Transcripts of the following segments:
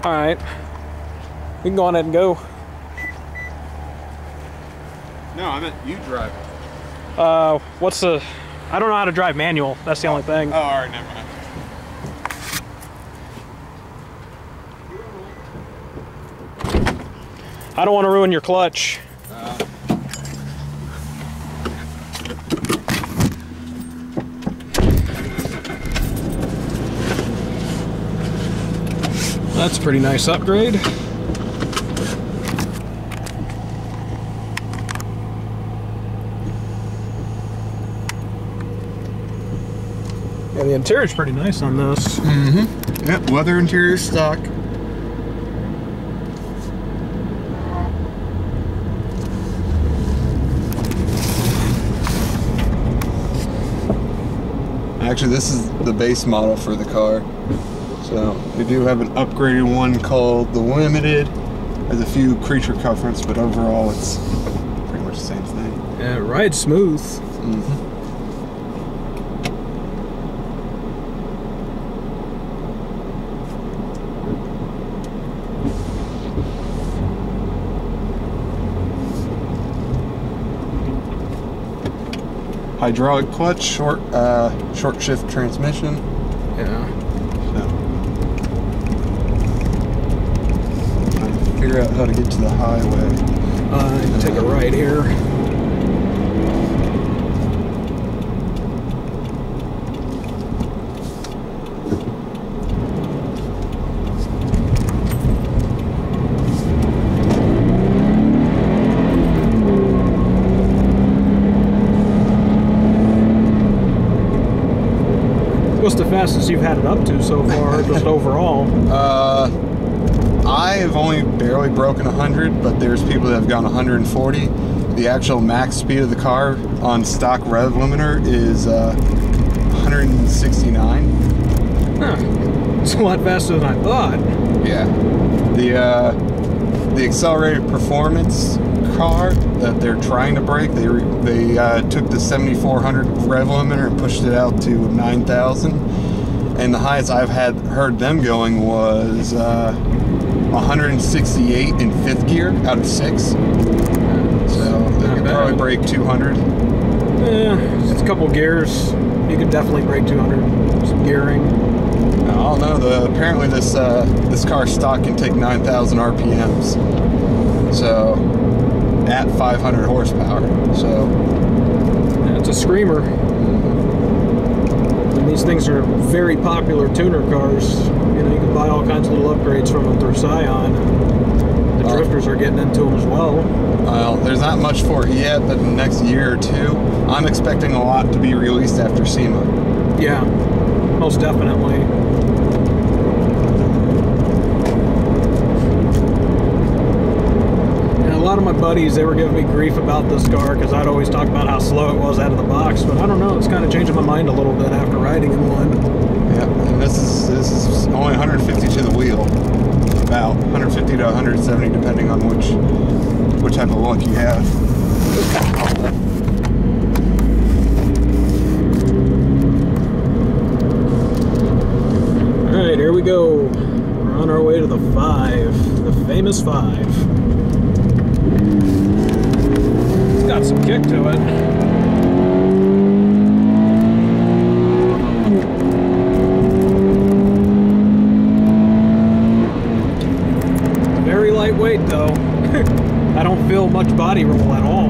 All right. We can go on ahead and go. No, I meant you drive. What's the... I don't know how to drive manual. That's the only thing. Oh, all right, never mind. I don't want to ruin your clutch. That's a pretty nice upgrade. Yeah, the interior's pretty nice on this. Mm-hmm. Yep, leather interior stock. Actually, this is the base model for the car. So we do have an upgraded one called the Limited. Has a few creature comforts, but overall it's pretty much the same thing. Yeah, it rides smooth. Mm-hmm. Hydraulic clutch, short shift transmission. Yeah. Figure out how to get to the highway. Take a right here. What's the fastest you've had it up to so far, just overall? I have only barely broken 100, but there's people that have gone 140. The actual max speed of the car on stock rev limiter is 169. Huh. It's a lot faster than I thought. Yeah. The accelerated performance car that they're trying to break, they took the 7400 rev limiter and pushed it out to 9,000. And the highest I've heard them going was 168 in fifth gear out of 6. So they could probably break 200. Yeah, just a couple gears. You could definitely break 200. Some gearing. I don't know. Apparently this car stock can take 9,000 RPMs. So at 500 horsepower. So yeah, it's a screamer. And these things are very popular tuner cars. You know, you can buy all kinds of little upgrades from them through Scion. The drifters are getting into them as well. Well, there's not much for it yet, but in the next year or two, I'm expecting a lot to be released after SEMA. Yeah, most definitely. And a lot of my buddies, they were giving me grief about this car because I'd always talk about how slow it was out of the box, but I don't know, it's kind of changing my mind a little bit after riding in one. Yeah, and this is only 150 to the wheel. About 150 to 170 depending on which type of look you have. Alright, here we go. We're on our way to the 5, the famous 5. It's got some kick to it. Very lightweight though. I don't feel much body roll at all.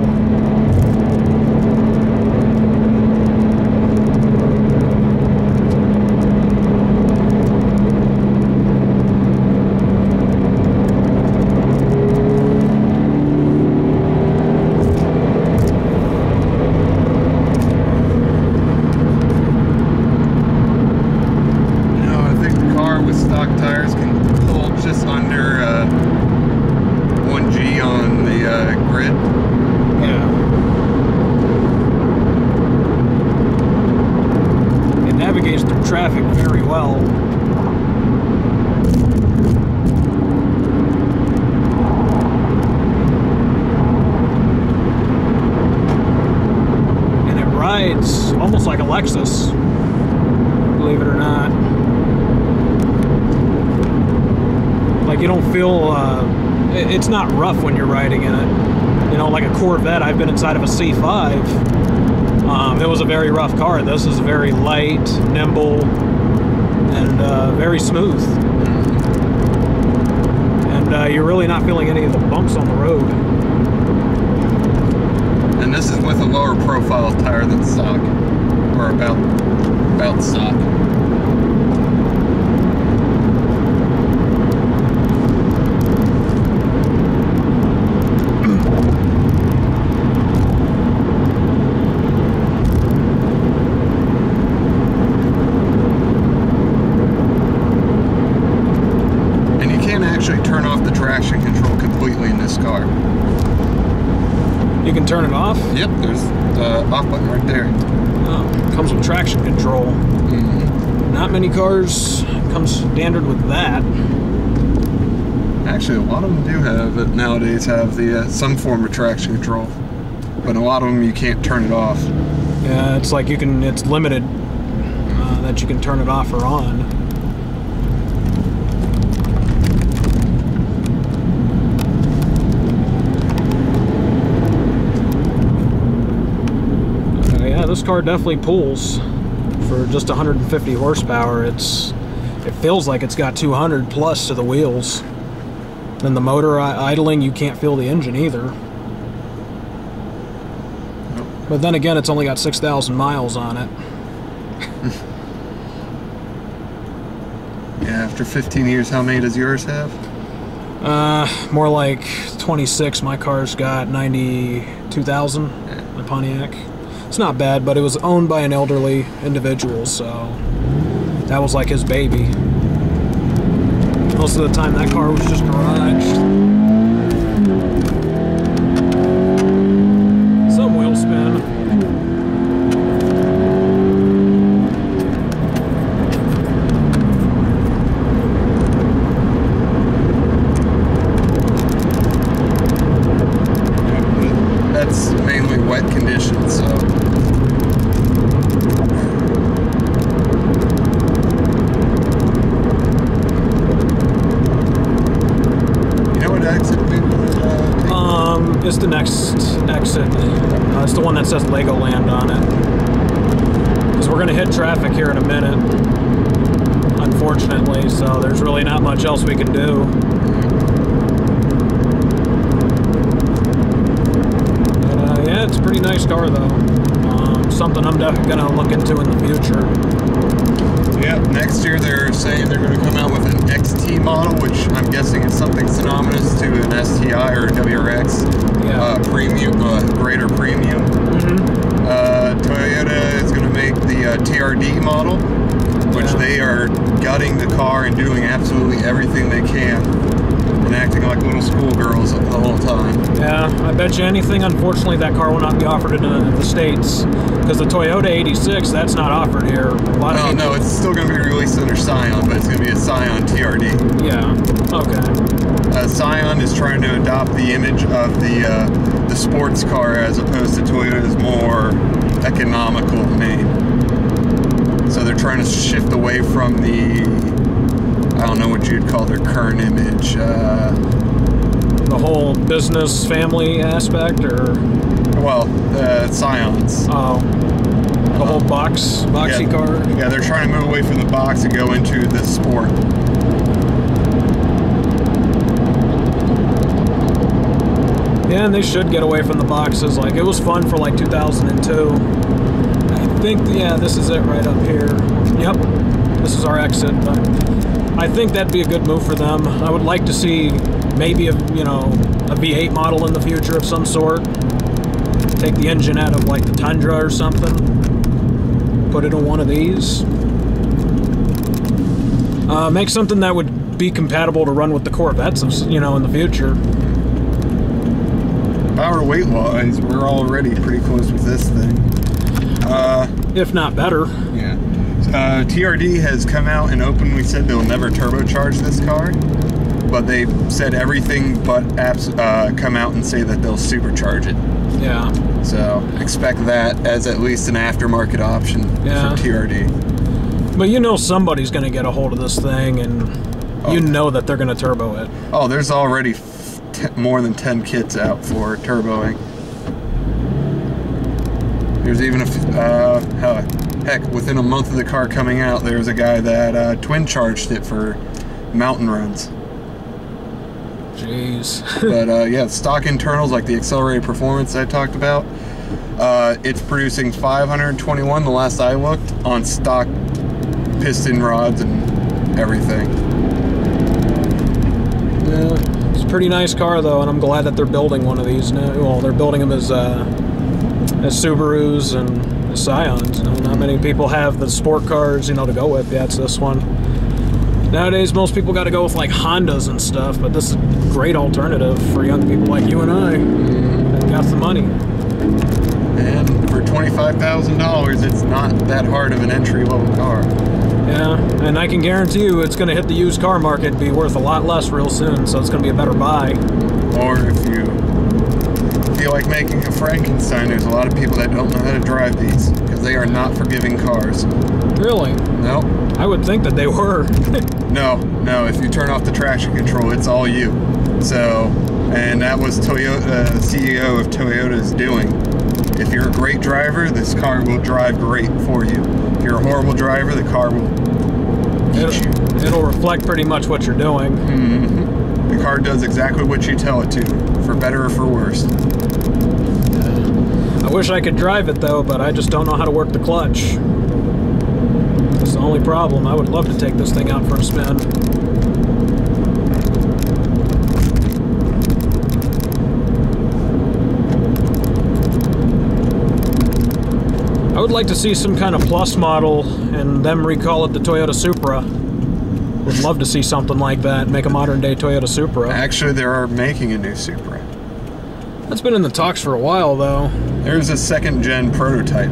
Traffic very well. And it rides almost like a Lexus, believe it or not. you don't feel, it's not rough when you're riding in it. You know, like a Corvette, I've been inside of a C5. It was a very rough car. This is very light, nimble, and very smooth. And you're really not feeling any of the bumps on the road. And this is with a lower profile tire than stock, or about stock. Turn off the traction control completely in this car. You can turn it off? Yep, there's the off button right there. Oh, comes with traction control. Mm-hmm. Not many cars come standard with that. Actually, a lot of them do have it nowadays, have the some form of traction control, but a lot of them you can't turn it off. Yeah, it's like it's limited that you can turn it off or on. This car definitely pulls for just 150 horsepower. It feels like it's got 200 plus to the wheels. And the motor idling, you can't feel the engine either. Nope. But then again, it's only got 6,000 miles on it. Yeah, after 15 years, how many does yours have? More like 26. My car's got 92,000, the Pontiac. It's not bad, but it was owned by an elderly individual, so that was like his baby. Most of the time that car was just garaged. Some wheel spin. That's mainly wet conditions, so. It's the next exit. It's the one that says Legoland on it. Because we're going to hit traffic here in a minute, unfortunately, so there's really not much else we can do. But yeah, it's a pretty nice car though. Something I'm definitely going to look into in the future. Yep, next year they're saying they're going to come out with an XT model, which I'm guessing is something synonymous to an STI or a WRX. Yeah. Premium, greater premium. Mm-hmm. Toyota is going to make the TRD model, which they are gutting the car and doing absolutely everything they can and acting like little schoolgirls the whole time. Yeah, I bet you anything, unfortunately, that car will not be offered in the States. Because the Toyota 86, that's not offered here. No, it's still going to be released under Scion, but it's going to be a Scion TRD. Yeah, okay. Scion is trying to adopt the image of the sports car as opposed to Toyota's more economical name. So they're trying to shift away from the, I don't know what you'd call their current image. The whole business family aspect, or? Well, Scions. Oh. The whole boxy car? Yeah, they're trying to move away from the box and go into the sport. Yeah, and they should get away from the boxes. Like, it was fun for like 2002. I think, yeah, this is it right up here. Yep, this is our exit. But I think that'd be a good move for them. I would like to see maybe a V8 model in the future of some sort. Take the engine out of like the Tundra or something. Put it in one of these. Make something that would be compatible to run with the Corvettes, in the future. Power weight wise, we're already pretty close with this thing. If not better. Yeah. TRD has come out and openly said they'll never turbocharge this car, but they said everything but apps come out and say that they'll supercharge it. Yeah. So expect that as at least an aftermarket option for TRD. But somebody's going to get a hold of this thing and You know that they're going to turbo it. Oh, there's already more than 10 kits out for turboing. There's even heck, within a month of the car coming out, there's a guy that twin charged it for mountain runs. Jeez. But yeah, stock internals like the accelerated performance I talked about, it's producing 521 the last I looked on stock piston rods and everything. Yeah, it's a pretty nice car though, and I'm glad that they're building one of these now. Well, they're building them as Subarus and Scions. You know, not many people have the sport cars, you know, to go with. Yeah, it's this one. Nowadays, most people got to go with like Hondas and stuff, but this is a great alternative for young people like you and I that got the money. And for $25,000, it's not that hard of an entry-level car. Yeah, and I can guarantee you it's going to hit the used car market and be worth a lot less real soon, so it's going to be a better buy. Or if you feel like making a Frankenstein, there's a lot of people that don't know how to drive these, because they are not forgiving cars. Really? No. I would think that they were. No, if you turn off the traction control, it's all you. So, and that was Toyota, CEO of Toyota's doing. If you're a great driver, this car will drive great for you. If you're a horrible driver, the car will eat you. It'll reflect pretty much what you're doing. Mm-hmm. The car does exactly what you tell it to, for better or for worse. I wish I could drive it though, but I just don't know how to work the clutch. That's the only problem. I would love to take this thing out for a spin. I would like to see some kind of plus model and them recall it the Toyota Supra. Would love to see something like that, make a modern day Toyota Supra. Actually, they are making a new Supra. That's been in the talks for a while though. There's a second gen prototype,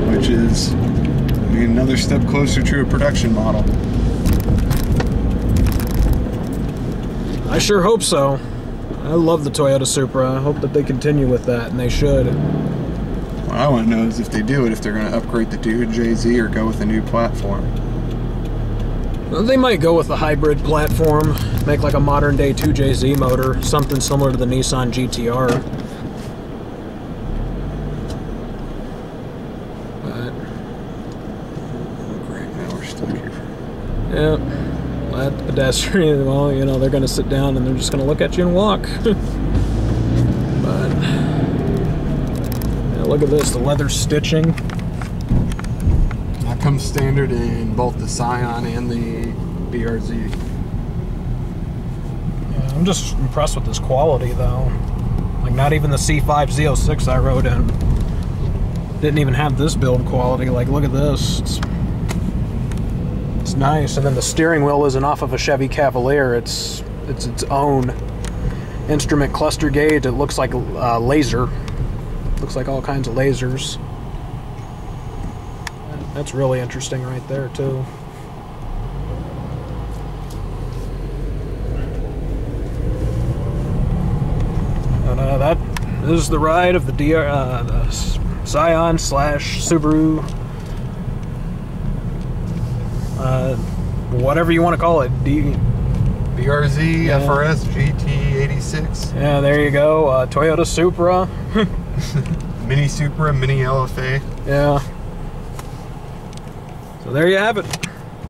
which is another step closer to a production model. I sure hope so. I love the Toyota Supra. I hope that they continue with that, and they should. What I want to know is if they do it, if they're going to upgrade the 2JZ or go with a new platform. Well, they might go with a hybrid platform, make like a modern day 2JZ motor, something similar to the Nissan GTR. But, oh great, now we're stuck here. Yeah, that pedestrian, well, you know, they're going to sit down and they're just going to look at you and walk. But, yeah, look at this, the leather stitching. That comes standard in both the Scion and the BRZ. Yeah, I'm just impressed with this quality though. Like not even the C5 Z06 I rode in didn't even have this build quality. Like look at this. It's nice. And then the steering wheel isn't off of a Chevy Cavalier. It's its own instrument cluster gauge. It looks like a laser. Looks like all kinds of lasers. That's really interesting right there too. And that is the ride of the Scion / Subaru, whatever you want to call it. BRZ, yeah. FRS, GT86. Yeah, there you go. Toyota Supra. Mini Supra, Mini LFA. Yeah. So there you have it.